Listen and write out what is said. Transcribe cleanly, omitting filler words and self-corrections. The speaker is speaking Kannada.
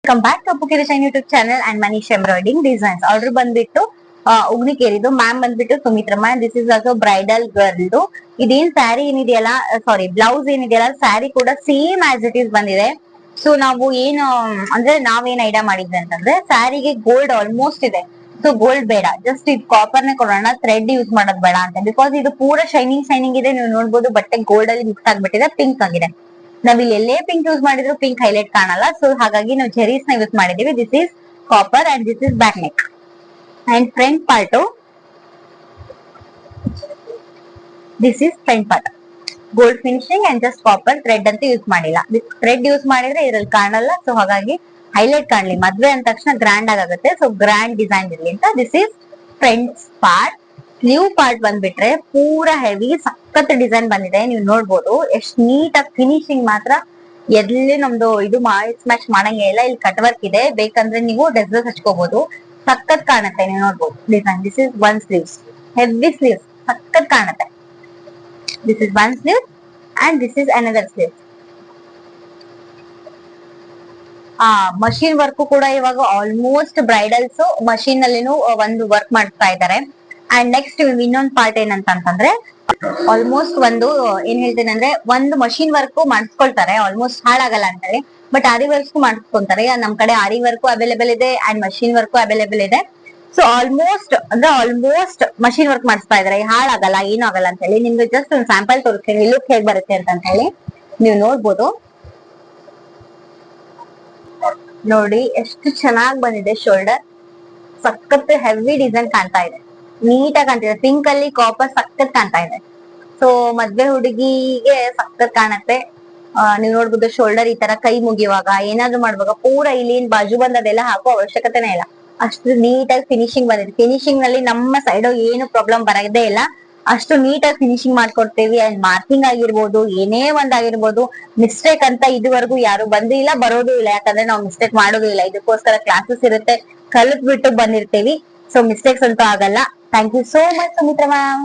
ವೆಲ್ಕಮ್ ಬ್ಯಾಕ್ ಟು ಅಪ್ಪು ಕಿರಿಶೈನ್ YouTube channel and Manish embroidering designs. Order ಬಂದ್ಬಿಟ್ಟು ಉಗ್ನಿಕೇರಿದು, ಮ್ಯಾಮ್ ಬಂದ್ಬಿಟ್ಟು Sumitramma. This is also bridal ಗರ್ಲ್ದು. ಇದೇನ್ ಸ್ಯಾರಿ ಏನಿದೆಯಲ್ಲ, ಸಾರಿ ಬ್ಲೌಸ್ ಏನಿದೆಯಲ್ಲ, ಸ್ಯಾರಿ ಕೂಡ ಸೇಮ್ ಆಸ್ ಇಟ್ ಈಸ್ ಬಂದಿದೆ. ಸೊ ನಾವು ಏನು ಅಂದ್ರೆ ನಾವೇನ್ ಐಡಿಯಾ ಮಾಡಿದ್ವಿ ಅಂತಂದ್ರೆ, ಸ್ಯಾರಿಗೆ ಗೋಲ್ಡ್ ಆಲ್ಮೋಸ್ಟ್ ಇದೆ, ಸೊ ಗೋಲ್ಡ್ ಬೇಡ, ಜಸ್ಟ್ ಇದು ಕಾಪರ್ ನೇ ಕೊಡೋಣ, ಥ್ರೆಡ್ ಯೂಸ್ ಮಾಡೋದ್ ಬೇಡ ಅಂತ. ಬಿಕಾಸ್ ಇದು ಪೂರಾ ಶೈನಿಂಗ್ ಇದೆ, ನೀವು ನೋಡ್ಬೋದು ಬಟ್ಟೆ ಗೋಲ್ಡ್ ಅಲ್ಲಿ ಮಿಕ್ಸ್ ಆಗ್ಬಿಟ್ಟಿದೆ, ಪಿಂಕ್ ಆಗಿದೆ. ನಾವಿಲ್ಲಿ ಎಲ್ಲೇ ಪಿಂಕ್ ಯೂಸ್ ಮಾಡಿದ್ರು ಪಿಂಕ್ ಹೈಲೈಟ್ ಕಾಣಲ್ಲ, ಸೊ ಹಾಗಾಗಿ ನಾವು ಜೆರೀಸ್ ನ ಯೂಸ್ ಮಾಡಿದೀವಿ. This is copper and this is back neck and front part. This is front part, gold finishing and just copper, thread ಅಂತ ಯೂಸ್ ಮಾಡಿಲ್ಲ. ಥ್ರೆಡ್ ಯೂಸ್ ಮಾಡಿದ್ರೆ ಇದ್ರಲ್ಲಿ ಕಾಣಲ್ಲ, ಸೊ ಹಾಗಾಗಿ ಹೈಲೈಟ್ ಕಾಣ್ಲಿ, ಮದ್ವೆ ಅಂದ ತಕ್ಷಣ ಗ್ರ್ಯಾಂಡ್ ಆಗುತ್ತೆ, ಸೊ ಗ್ರ್ಯಾಂಡ್ ಡಿಸೈನ್ ಇರ್ಲಿ ಅಂತ. This is front part. Sleeve part ಬಂದ್ಬಿಟ್ರೆ ಪೂರಾ ಹೆವಿ ಸಖತ್ ಡಿಸೈನ್ ಬಂದಿದೆ, ನೀವು ನೋಡ್ಬೋದು. ಎಷ್ಟ್ ನೀಟ್ ಆಗಿ ಫಿನಿಶಿಂಗ್ ಮಾತ್ರ ಎಲ್ಲಿ ನಮ್ದು ಇದು ಮ್ಯಾಚ್ ಮಾಡಂಗೆ ಇಲ್ಲ. ಇಲ್ಲಿ ಕಟ್ ವರ್ಕ್ ಇದೆ, ಬೇಕಂದ್ರೆ ನೀವು ಡ್ರೆಸ್ ಹಚ್ಕೋಬಹುದು, ಸಖತ್ ಕಾಣುತ್ತೆ. ನೀವು ನೋಡ್ಬೋದು design. This is one sleeves, heavy sleeves, ಸಖತ್ ಕಾಣುತ್ತೆ. This is one sleeve and this is another sleeve. Machine work ಕೂಡ ಇವಾಗ ಆಲ್ಮೋಸ್ಟ್ ಬ್ರೈಡಲ್ಸ್ ಮಷೀನ್ ಅಲ್ಲಿನೂ ಒಂದು ವರ್ಕ್ ಮಾಡ್ತಾ ಇದ್ದಾರೆ. ಅಂಡ್ ನೆಕ್ಸ್ಟ್ ಇನ್ನೊಂದು ಪಾರ್ಟ್ ಏನಂತಂದ್ರೆ, ಆಲ್ಮೋಸ್ಟ್ ಒಂದು ಏನ್ ಹೇಳ್ತೇನೆ ಅಂದ್ರೆ, ಒಂದು ಮಷೀನ್ ವರ್ಕ್ ಮಾಡಿಸ್ಕೊಳ್ತಾರೆ, ಆಲ್ಮೋಸ್ಟ್ ಹಾಳಾಗಲ್ಲ ಅಂತ ಹೇಳಿ. ಬಟ್ ಆರಿ ವರ್ಕ್ಸ್ ಮಾಡಿಸ್ಕೊಂತಾರೆ. ನಮ್ ಕಡೆ ಆರಿ ವರ್ಕ್ ಅವೈಲೇಬಲ್ ಇದೆ ಅಂಡ್ ಮಷೀನ್ ವರ್ಕ್ ಅವೈಲೇಬಲ್ ಇದೆ. ಸೊ ಆಲ್ಮೋಸ್ಟ್ ಮಷೀನ್ ವರ್ಕ್ ಮಾಡಿಸ್ತಾ ಇದಾರೆ, ಹಾಳಾಗಲ್ಲ, ಏನೂ ಆಗಲ್ಲ ಅಂತ ಹೇಳಿ. ನಿಮ್ಗೆ ಜಸ್ಟ್ ಒಂದು ಸ್ಯಾಂಪಲ್ ತೋರಿಸ್ತೀನಿ, ಲುಕ್ ಹೇಗ್ ಬರುತ್ತೆ ಅಂತ ಹೇಳಿ. ನೀವು ನೋಡ್ಬೋದು, ನೋಡಿ ಎಷ್ಟು ಚೆನ್ನಾಗಿ ಬಂದಿದೆ. ಶೋಲ್ಡರ್ ಸಖತ್ ಹೆವಿ ಡಿಸೈನ್ ಕಾಣ್ತಾ ಇದೆ, ನೀಟಾಗಿ ಕಾಣ್ತಿದೆ. ಪಿಂಕ್ ಅಲ್ಲಿ ಕಾಪರ್ ಸಖತ್ ಕಾಣ್ತಾ ಇದೆ. ಸೊ ಮದ್ವೆ ಹುಡುಗಿಗೆ ಸಖತ್ ಕಾಣತ್ತೆ. ನೀವ್ ನೋಡ್ಬೋದು ಶೋಲ್ಡರ್ ಈ ತರ ಕೈ ಮುಗಿಯುವಾಗ, ಏನಾದ್ರು ಮಾಡುವಾಗ ಪೂರಾ ಇಲ್ಲಿ ಏನ್ ಬಾಜು ಬಂದದೆಲ್ಲ ಹಾಕೋ ಅವಶ್ಯಕತೆನೇ ಇಲ್ಲ, ಅಷ್ಟು ನೀಟಾಗಿ ಫಿನಿಶಿಂಗ್ ಬಂದಿದೆ. ಫಿನಿಶಿಂಗ್ ನಲ್ಲಿ ನಮ್ಮ ಸೈಡ್ ಏನು ಪ್ರಾಬ್ಲಮ್ ಬರೋದೇ ಇಲ್ಲ, ಅಷ್ಟು ನೀಟಾಗಿ ಫಿನಿಶಿಂಗ್ ಮಾಡ್ಕೊಡ್ತೇವಿ. ಅಂಡ್ ಮಾರ್ಕಿಂಗ್ ಆಗಿರ್ಬೋದು, ಏನೇ ಒಂದಾಗಿರ್ಬೋದು, ಮಿಸ್ಟೇಕ್ ಅಂತ ಇದುವರೆಗೂ ಯಾರು ಬಂದೂ ಇಲ್ಲ, ಬರೋದು ಇಲ್ಲ. ಯಾಕಂದ್ರೆ ನಾವು ಮಿಸ್ಟೇಕ್ ಮಾಡೋದು ಇಲ್ಲ, ಇದಕ್ಕೋಸ್ಕರ ಕ್ಲಾಸಸ್ ಇರುತ್ತೆ, ಕಲಿತ್ ಬಿಟ್ಟು ಬಂದಿರ್ತೀವಿ. ಸೊ ಮಿಸ್ಟೇಕ್ಸ್ ಅಂತೂ ಆಗಲ್ಲ. Thank you so much Sumitra ma'am.